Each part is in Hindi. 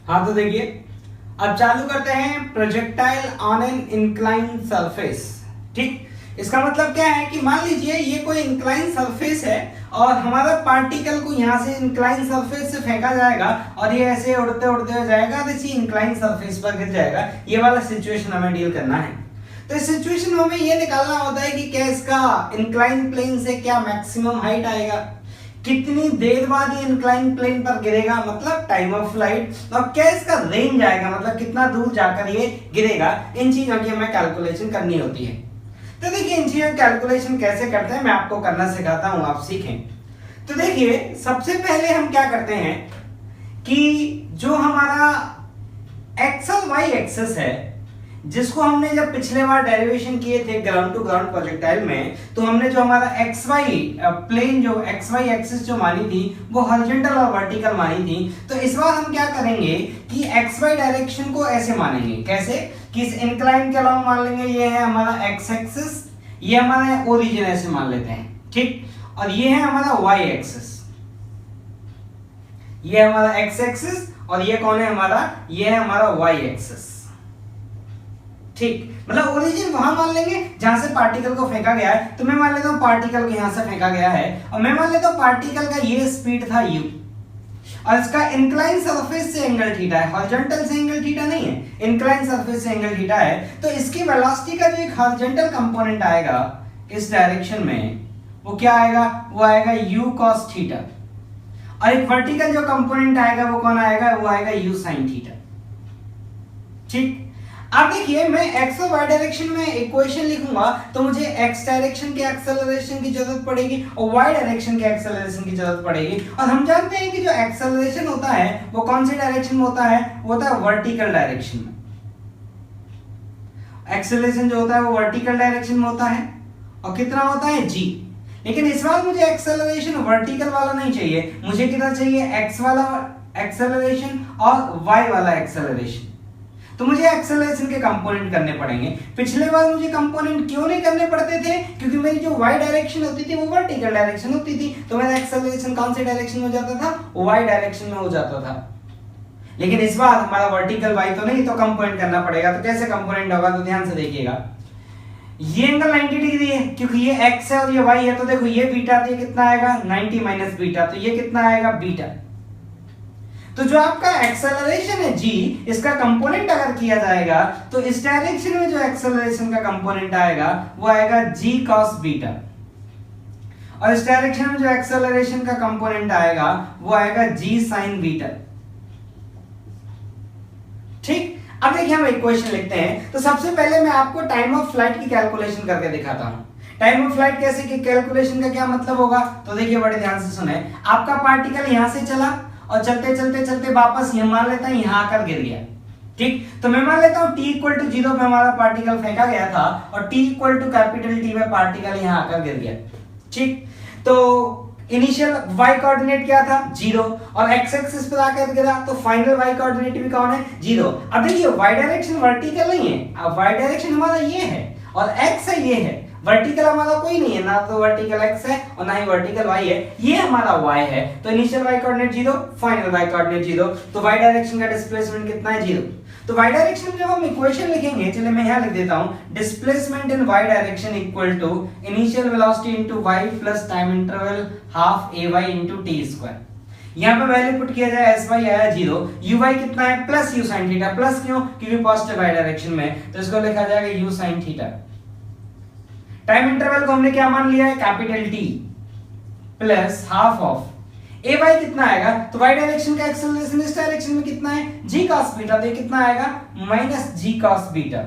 हाँ तो देखिए, अब चालू करते हैं projectile on an incline surface. ठीक, इसका मतलब क्या है कि मान लीजिए ये कोई इंक्लाइन सरफेस है और हमारा पार्टिकल को यहाँ से इंक्लाइन सरफेस से फेंका जाएगा और ये ऐसे उड़ते उड़ते हो जाएगा तो इसी इंक्लाइन सरफेस पर गिर जाएगा। ये वाला सिचुएशन हमें डील करना है। तो इस सिचुएशन में हमें ये निकालना होता है कि क्या इसका इंक्लाइन प्लेन से क्या मैक्सिमम हाइट आएगा, कितनी देर बाद ये इंक्लाइन प्लेन पर गिरेगा मतलब टाइम ऑफ फ्लाइट, और क्या इसका रेंज आएगा मतलब कितना दूर जाकर ये गिरेगा। इन चीजों की हमें कैलकुलेशन करनी होती है। तो देखिए इन चीजों की कैलकुलेशन कैसे करते हैं मैं आपको करना सिखाता हूं, आप सीखें। तो देखिए सबसे पहले हम क्या करते हैं कि जो हमारा एक्सल वाई एक्सेस है, जिसको हमने जब पिछले बार डेरिवेशन किए थे ग्राउंड टू ग्राउंड प्रोजेक्टाइल में, तो हमने जो हमारा एक्स वाई प्लेन जो एक्स वाई एक्सिस जो मानी थी वो हॉरिजॉन्टल और वर्टिकल मानी थी। तो इस बार हम क्या करेंगे कि एक्स वाई डायरेक्शन को ऐसे मानेंगे, कैसे कि इस इंक्लाइन के अलावा मान लेंगे ये है हमारा एक्स एक्सिस, ये हमारा ओरिजिन ऐसे मान लेते हैं। ठीक, और ये है हमारा वाई एक्सिस, ये हमारा एक्स एक्सिस और ये कौन है हमारा, ये है हमारा वाई एक्सिस। ठीक, मतलब ओरिजिन वहां मान लेंगे जहां से पार्टिकल को फेंका गया है। तो मैं मान लेता हूं पार्टिकल को यहां से फेंका गया है और मैं मान लेता हूं पार्टिकल का ये स्पीड था u और इसका इंक्लाइन सरफेस से एंगल थीटा है, हॉरिजॉन्टल से एंगल थीटा नहीं है, इंक्लाइन सरफेस से एंगल थीटा है। तो इसकी वेलोसिटी का जो एक हॉरिजॉन्टल कंपोनेंट आएगा इस डायरेक्शन में वो क्या आएगा, वो आएगा u cos थीटा, और एक वर्टिकल जो कंपोनेंट आएगा वो कौन आएगा, वो आएगा u sin थीटा। ठीक, अब देखिए मैं x और y डायरेक्शन में इक्वेशन लिखूंगा तो मुझे x डायरेक्शन के एक्सेलरेशन की जरूरत पड़ेगी और y डायरेक्शन के एक्सेलरेशन की जरूरत पड़ेगी। और हम जानते हैं कि जो एक्सेलरेशन होता है वो कौन से डायरेक्शन में होता है, वो होता है वर्टिकल डायरेक्शन में। एक्सेलरेशन जो होता है वो वर्टिकल डायरेक्शन में होता है और कितना होता है g। लेकिन इस बार मुझे एक्सेलरेशन वर्टिकल वाला नहीं चाहिए, मुझे कितना चाहिए, x वाला एक्सेलरेशन और y वाला एक्सेलरेशन। तो मुझे एक्सेलरेशन के कंपोनेंट करने पड़ेंगे। पिछले बार मुझे कंपोनेंट क्यों नहीं करने पड़ते थे, क्योंकि मेरी जो y डायरेक्शन होती थी वो वर्टिकल डायरेक्शन होती थी, तो मेरा एक्सेलरेशन कौन से डायरेक्शन में हो जाता था, y डायरेक्शन में हो जाता था। लेकिन इस बार हमारा वर्टिकल y तो नहीं, तो कंपोनेंट करना पड़ेगा। तो कैसे कंपोनेंट होगा, तो ध्यान से देखिएगा। ये एंगल 90 डिग्री है क्योंकि ये x है और ये y है, तो देखो ये बीटा, तो ये कितना आएगा 90 माइनस बीटा, तो ये कितना आएगा बीटा। तो जो आपका एक्सेलरेशन है g, इसका कंपोनेंट अगर किया जाएगा तो इस डायरेक्शन में जो एक्सेलरेशन का कंपोनेंट आएगा वो आएगा g cos बीटा, और इस डायरेक्शन में जो एक्सेलरेशन का कंपोनेंट आएगा वो आएगा g sin बीटा। ठीक, अब देखिए हम इक्वेशन लिखते हैं। तो सबसे पहले मैं आपको टाइम ऑफ फ्लाइट की कैलकुलेशन करके दिखाता हूं। टाइम ऑफ फ्लाइट कैसे की कैलकुलेशन का क्या मतलब होगा, तो देखिए बड़े ध्यान से सुने। आपका पार्टिकल यहां से चला और चलते चलते चलते वापस ये मान लेता है यहां आकर गिर गया। ठीक, तो मैं मान लेता हूं t इक्वल टू 0 पे हमारा पार्टिकल फेंका गया था और t equal to capital T पे पार्टिकल यहां आकर गिर गया। ठीक, तो इनिशियल y कोऑर्डिनेट क्या था 0 और x एक्सिस पर आकर गिरा, तो फाइनल y कोऑर्डिनेट भी कौन है 0। अब देखिए y डायरेक्शन वर्टिकल नहीं है, अब y डायरेक्शन हमारा ये है और x है, ये है वर्टिकल हमारा कोई नहीं है, ना तो वर्टिकल x है और ना ही वर्टिकल y है, ये हमारा y है। तो initial y coordinate 0, final y coordinate 0, तो y डायरेक्शन का डिस्प्लेसमेंट कितना है 0। तो y डायरेक्शन में जब हम इक्वेशन लिखेंगे, चलिए मैं यहां लिख देता हूं, displacement in y direction equal to initial velocity into y plus time interval half ay into t square. यहां पे वैल्यू पुट किया जाए sy आया 0, uy कितना है plus u sin theta, plus क्यों, क्योंकि पॉजिटिव y डायरेक्शन में, तो इसको लिखा जाएगा u sin theta. Time interval को हमने क्या मान लिया है capital T plus half of a y कितना आएगा, तो y डायरेक्शन का एक्सेलरेशन इस डायरेक्शन में कितना है g cos बीटा, तो ये कितना आएगा minus g cos beta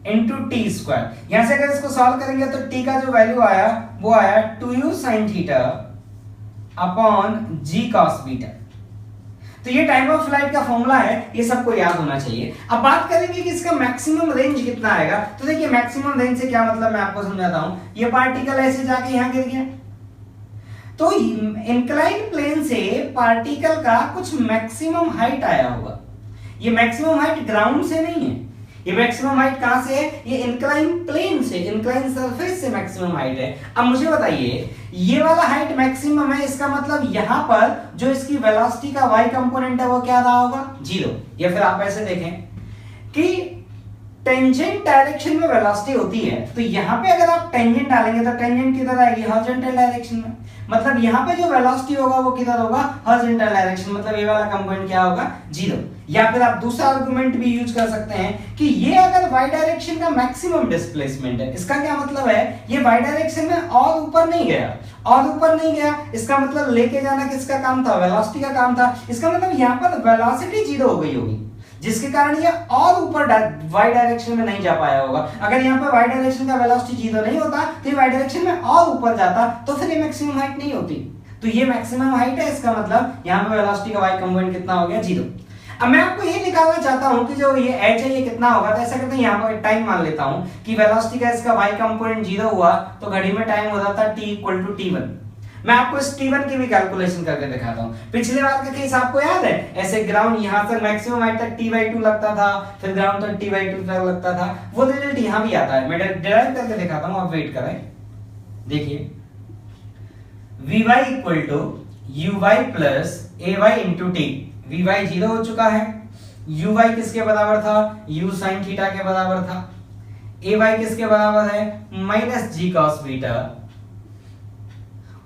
into t square. यहां से अगर इसको सॉल्व करेंगे तो t का जो वैल्यू आया वो आया 2u sin theta upon g cos beta. तो ये टाइम ऑफ फ्लाइट का फॉर्मूला है, ये सबको याद होना चाहिए। अब बात करेंगे कि इसका मैक्सिमम रेंज कितना आएगा। तो देखिए मैक्सिमम रेंज से क्या मतलब मैं आपको समझाता हूं। ये पार्टिकल ऐसे जाके यहां गिर गया, तो इंक्लाइन प्लेन से पार्टिकल का कुछ मैक्सिमम हाइट आया होगा। ये मैक्सिमम हाइट ग्राउंड से नहीं है, ये मैक्सिमम हाइट कहां से है? ये इंक्लाइन प्लेन से, इंक्लाइन सरफेस से मैक्सिमम हाइट है। अब मुझे बताइए ये वाला हाइट मैक्सिमम है, इसका मतलब यहां पर जो इसकी वेलोसिटी का y कंपोनेंट है वो क्या रहा होगा? 0। या फिर आप ऐसे देखें कि टेंजेंट डायरेक्शन में वेलोसिटी होती है, तो यहाँ पे अगर आप टेंजेंट डालेंगे तो टेंजेंट किधर आएगी? हॉरिजॉन्टल डायरेक्शन में। मतलब यहाँ पे जो वेलोसिटी होगा वो किधर होगा? Horizontal direction. मतलब ये वाला कंपोनेंट क्या होगा? 0। या फिर आप दूसरा आर्गुमेंट भी यूज कर सकते हैं कि ये अगर y डायरेक्शन का मैक्सिमम डिस्प्लेसमेंट है, इसका क्या मतलब है? ये y डायरेक्शन में और ऊपर नहीं गया, और ऊपर नहीं गया, इसका मतलब लेके जाना किसका काम था? वेलोसिटी का काम था। इसका मतलब यहाँ पर वेलोसिटी 0 हो गई होगी, जिसके कारण ये और ऊपर y डायरेक्शन में नहीं जा पाया होगा। अगर यहाँ पे y डायरेक्शन का वेलोसिटी 0 नहीं होता तो ये y डायरेक्शन में और ऊपर जाता, तो फिर ये मैक्सिमम हाइट नहीं होती। तो ये मैक्सिमम हाइट है, इसका मतलब यहाँ पे वेलोसिटी का y कंपोनेंट कितना हो गया? 0। अब मैं आपको ये निकालना चाहता हूं कि जो ये h है ये कितना होगा, तो ऐसा करते हैं यहाँ पर टाइम मान लेता हूं कि वेलोसिटी का इसका y कंपोनेंट 0 हुआ तो घड़ी में टाइम हो जाता t = t1। मैं आपको इस t1 की भी कैलकुलेशन करके दिखाता हूं। पिछले बार का केस आपको याद है? ऐसे ग्राउंड यहां तक मैक्सिमम हाइट तक t/2 लगता था, फिर ग्राउंड तक t/2 तक लगता था। वो रिजल्ट यहां भी आता है, मैं डिराइव करके दिखाता हूं, आप वेट करें। देखिए vy = uy + ay * t। vy 0 हो चुका है, uy किसके बराबर था? u sin थीटा के बराबर था। ay किसके बराबर है? -g cos beta.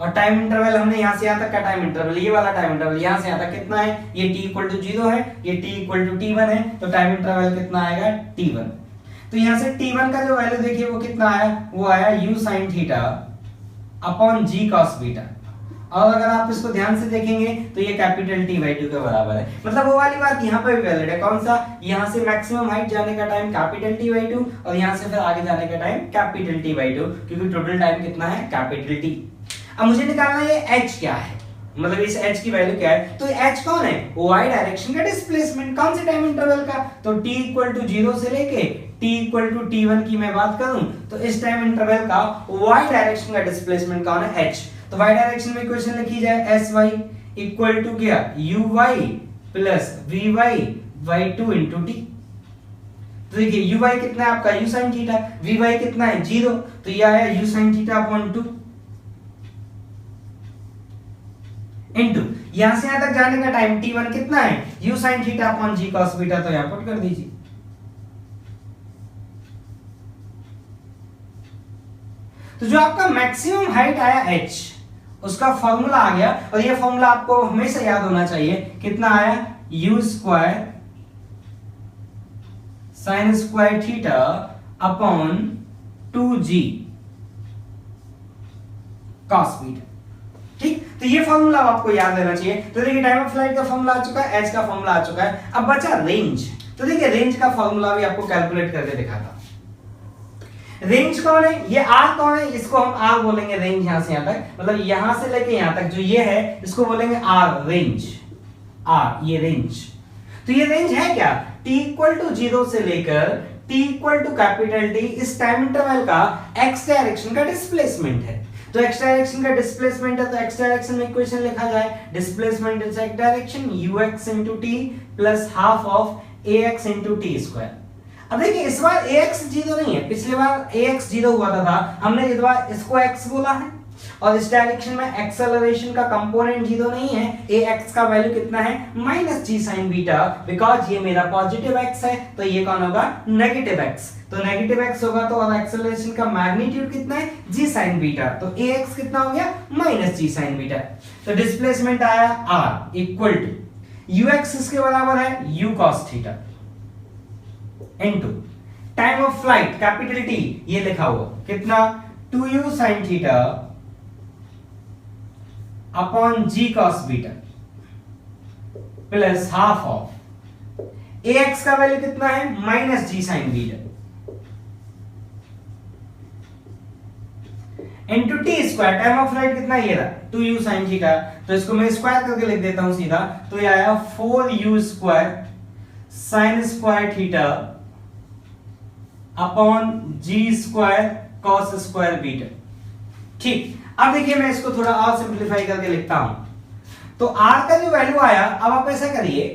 और टाइम इंटरवल हमने यहां से यहां तक का टाइम इंटरवल, ये वाला टाइम इंटरवल यहां से यहां तक कितना है? ये t = 0 है, ये t = t1 है, तो टाइम इंटरवल कितना आएगा? t1। तो यहां से t1 का जो वैल्यू देखिए वो कितना आया? वो आया u sin theta upon g cos beta. और अगर आप इसको ध्यान से देखेंगे तो ये कैपिटल T/2 के बराबर है। मतलब वो वाली बात यहाँ पे भी वैलिड है। कौन सा? यहाँ से मैक्सिमम हाइट जाने का टाइम कैपिटल T/2 और यहाँ से फिर आगे जाने का टाइम कैपिटल T/2, क्योंकि टोटल टाइम कितना है? Capital T। अब मुझे निकालना है ये h क्या है, मतलब इस h की वैल्यू क्या है। तो h कौन है? y डायरेक्शन का डिस्प्लेसमेंट। कौन से टाइम इंटरवल का? तो t = 0 से लेके t = t1 की मैं बात करूं तो इस टाइम इंटरवल का y डायरेक्शन का डिस्प्लेसमेंट कौन है? h। तो y डायरेक्शन में इक्वेशन लिखी जाए sy = क्या? uy + vy y2 * t। तो देखिए uy कितना है आपका? u sin theta. vy कितना है? 0, तो ये आया u sin theta upon 2 into यहां से यहां तक जाने का टाइम t1 कितना है? u sin theta upon g cos beta. तो यहां पुट कर दीजिए। तो जो आपका मैक्सिमम हाइट आया h, उसका फॉर्मूला आ गया, और ये फॉर्मूला आपको हमेशा याद होना चाहिए। कितना आया? u² sin² theta upon 2g cos beta. ठीक, तो ये फॉर्मूला आपको याद रहना चाहिए। तो देखिए टाइम ऑफ फ्लाइट का फॉर्मूला आ चुका है, h का फॉर्मूला आ चुका है। अब बचा रेंज। तो देखिए रेंज का फॉर्मूला भी आपको कैलकुलेट करके दिखाता। रेंज कौन है? ये r कौन है? इसको हम r बोलेंगे रेंज, यहां से यहां तक, मतलब यहां से लेके यहां तक जो ये है इसको बोलेंगे r रेंज। r ये रेंज। तो ये रेंज है क्या? t = 0 से लेकर t = कैपिटल T इस टाइम इंटरवल का x डायरेक्शन का डिस्प्लेसमेंट है। तो x डायरेक्शन का डिस्प्लेसमेंट है, तो x डायरेक्शन में इक्वेशन लिखा जाए displacement is x direction ux * t + ½ of ax * t²। अब देखिए इस बार ax 0 नहीं है, पिछली बार ax 0 हुआ था, हमने इस बार इसको x बोला है, और इस डायरेक्शन में एक्सेलरेशन का कंपोनेंट 0 नहीं है। ax का वैल्यू कितना है? -g sin बीटा, बिकॉज ये मेरा पॉजिटिव x है, तो ये कौन होगा? Negative x। तो नेगेटिव x होगा तो और एक्सेलरेशन का मैग्नीट्यूड कितना है? g sin beta. तो ax कितना हो गया? -g sin beta. तो डिस्प्लेसमेंट आया r = ux इसके बराबर है u cos theta into time of flight capital T ये लिखा हुआ कितना? 2u sin theta upon g cos beta plus ½ of ax का वैल्यू कितना है? -g sin beta into t²। Time of flight कितना? ये रहा 2u sin थीटा, तो इसको मैं स्क्वायर करके लिख देता हूं सीधा। तो ये आया 4u² sin² theta upon g² cos² beta. ठीक, अब देखिए मैं इसको थोड़ा और सिंपलीफाई करके लिखता हूं। तो r का जो वैल्यू आया, अब आप ऐसा करिए,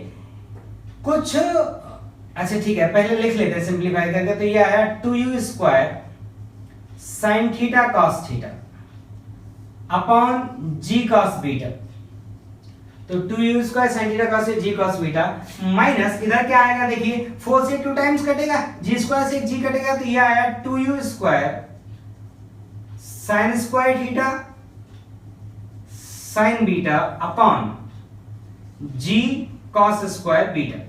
कुछ अच्छा ठीक है, पहले लिख लेते हैं सिंप्लीफाई करके। तो ये आया 2u square sine theta cos theta upon G cos beta. तो 2u square sine theta cos G cos beta minus इधर क्या आएगा देखिए, 4 से 2 टाइम्स कटेगा, जी स्क्वायर से जी कटेगा, तो ये आया 2u square sine square theta sine beta upon G cos square beta.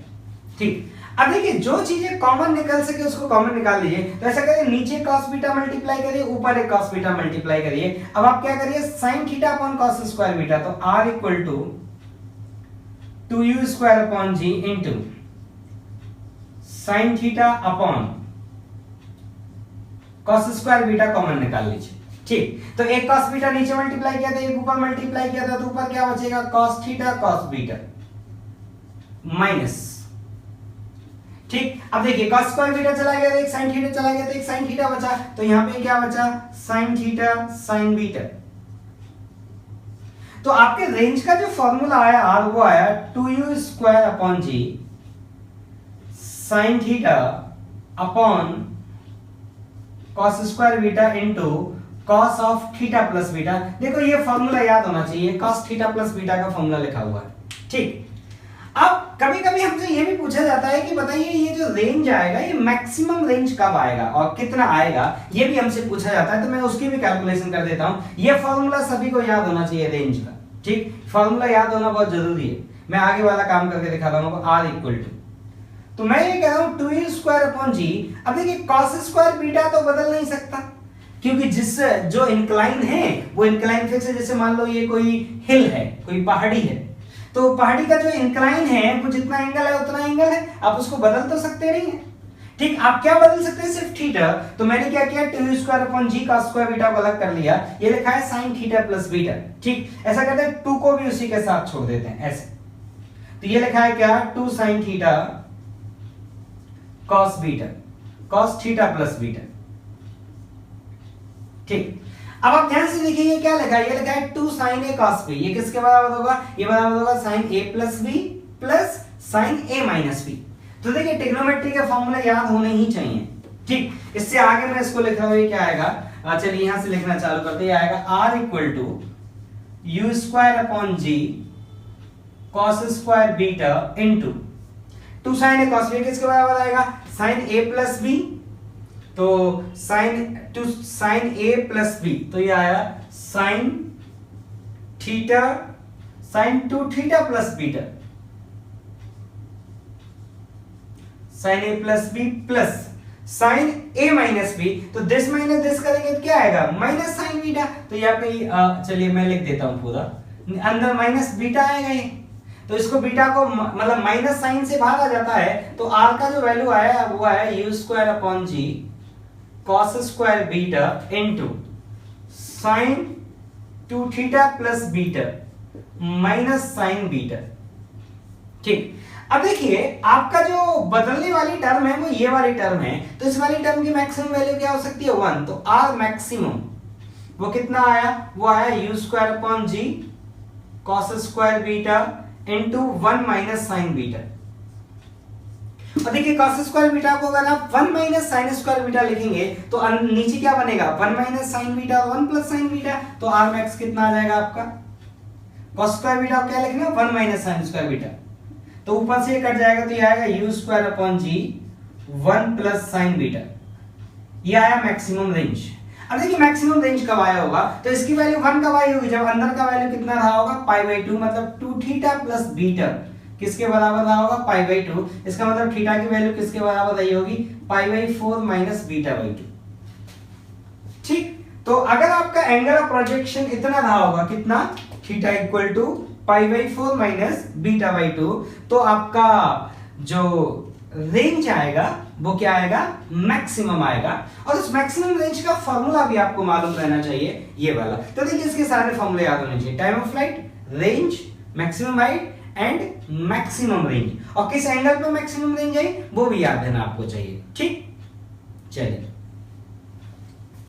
ठीक, अब देखिए जो चीजें कॉमन निकल सके उसको कॉमन निकाल लीजिए। तो ऐसा करिए, नीचे cos बीटा मल्टीप्लाई करिए, ऊपर एक cos बीटा मल्टीप्लाई करिए। अब आप क्या करिए, sin theta upon cos square beta, तो r इक्वल टू 2u square upon g into sin theta upon cos square beta common निकाल लीजिए। ठीक, तो एक cos बीटा नीचे मल्टीप्लाई किया था, एक ऊपर मल्टीप्लाई किया था, तो ऊपर क्या बचेगा, cos theta cos beta minus. ठीक, अब देखिए cos स्क्वायर बीटा चला गया, एक sin थीटा चला गया, तो एक sin थीटा बचा, तो यहां पे क्या बचा, sin थीटा sin बीटा। तो आपके रेंज का जो फॉर्मूला आया r वो आया 2u square upon g sin theta upon cos square beta into cos of theta plus beta. देखो ये फॉर्मूला याद होना चाहिए, cos थीटा प्लस बीटा का फॉर्मूला लिखा हुआ है। ठीक, अब कभी कभी हमसे ये भी पूछा जाता है कि बताइए ये जो रेंज आएगा ये मैक्सिमम रेंज कब आएगा और कितना आएगा, ये भी हमसे पूछा जाता है। तो मैं उसकी भी कैलकुलेशन कर देता हूं। ये फॉर्मूला सभी को याद होना चाहिए रेंज का। ठीक, फॉर्मूला याद होना बहुत जरूरी है। मैं आगे वाला काम करके दिखाता हूं। r इक्वल टू, तो मैं ये कह रहा हूं 2u स्क्वायर अपॉन जी। अब देखिए cos स्क्वायर बीटा तो बदल नहीं सकता, क्योंकि जिस जो इंक्लाइन है वो इंक्लाइन फिक्स है। जैसे मान लो ये कोई हिल है, कोई पहाड़ी है, तो पहाड़ी का जो इंक्लाइन है वो जितना एंगल है उतना एंगल है, आप उसको बदल तो सकते नहीं है। ठीक, आप क्या बदल सकते हैं, सिर्फ थीटा। तो मैंने क्या किया, 2u स्क्वायर अपॉन जी cos स्क्वायर बीटा को अलग कर लिया, ये लिखा है sin थीटा प्लस बीटा। ठीक, ऐसा करते हैं 2 को भी उसी के साथ छोड़ देते हैं ऐसे। तो ये लिखा है क्या, 2 sin theta cos beta cos theta plus beta. ठीक, अब आप ध्यान से देखिए ये क्या लिखा है, ये लिखा है 2 sin a cos b। ये किसके बराबर होगा, ये बराबर होगा sin a plus b plus sin a minus b। तो देखिए ट्रिग्नोमेट्री के फॉर्मूले याद होने ही चाहिए। ठीक, इससे आगे मैं इसको लिख रहा हूं, ये क्या आएगा, चलिए यहां से लिखना चालू करते हैं। आएगा r equal to u square upon g cos square beta into 2 sin a cos b किसके बराबर आएगा, sin a प्लस b, तो sin a प्लस b, तो ये आया sin theta sin 2 theta plus beta sin a plus b plus sin a minus b। तो दिस माइनस दिस करेंगे तो क्या आएगा, माइनस sin बीटा। तो यहाँ पे चलिए मैं लिख देता हूं पूरा, अंदर माइनस बीटा आएगा ये, तो इसको बीटा को मतलब माइनस साइन से बाहर आ जाता है। तो r का जो वैल्यू आया वो आया u स्क्वायर अपॉन जी cos square beta into sin 2 theta plus beta minus sin beta. ठीक, अब देखिए आपका जो बदलने वाली टर्म है वो ये वाली टर्म है, तो इस वाली टर्म की मैक्सिमम वैल्यू क्या हो सकती है, 1। तो r मैक्सिमम वो कितना आया, वो आया u स्क्वायर अपॉन जी cos square beta into 1 minus sin beta. और देखिए cos स्क्वायर बीटा को अगर आप 1 माइनस sin स्क्वायर बीटा लिखेंगे तो नीचे क्या बनेगा, 1 minus sin beta 1 plus sin beta. तो r मैक्स कितना आ जाएगा आपका, cos स्क्वायर बीटा क्या लिखना, 1 माइनस sin स्क्वायर बीटा, तो ऊपर से ये कट जाएगा, तो ये आएगा u स्क्वायर अपॉन जी 1 प्लस sin बीटा। ये आया मैक्सिमम रेंज। अब देखिए मैक्सिमम रेंज कब आया होगा, तो इसकी वैल्यू 1 कब आई होगी, जब अंदर का वैल्यू कितना रहा होगा, π/2, मतलब 2 थीटा प्लस बीटा किसके बराबर रहा होगा, π/2। इसका मतलब थीटा की वैल्यू किसके बराबर रही होगी, π/4 माइनस बीटा/2। ठीक, तो अगर आपका एंगल ऑफ प्रोजेक्शन इतना रहा होगा, कितना, थीटा इक्वल टू π/4 माइनस बीटा/2, तो आपका जो रेंज आएगा वो क्या आएगा, मैक्सिमम आएगा। और उस मैक्सिमम रेंज का फॉर्मूला भी आपको मालूम रहना चाहिए, ये वाला। तो देखिए इसके सारे फॉर्मूले याद होने चाहिए, time of flight, range, maximum height and maximum range, और किस एंगल पे मैक्सिमम रेंज आई वो भी याद रहना आपको चाहिए। ठीक, चलिए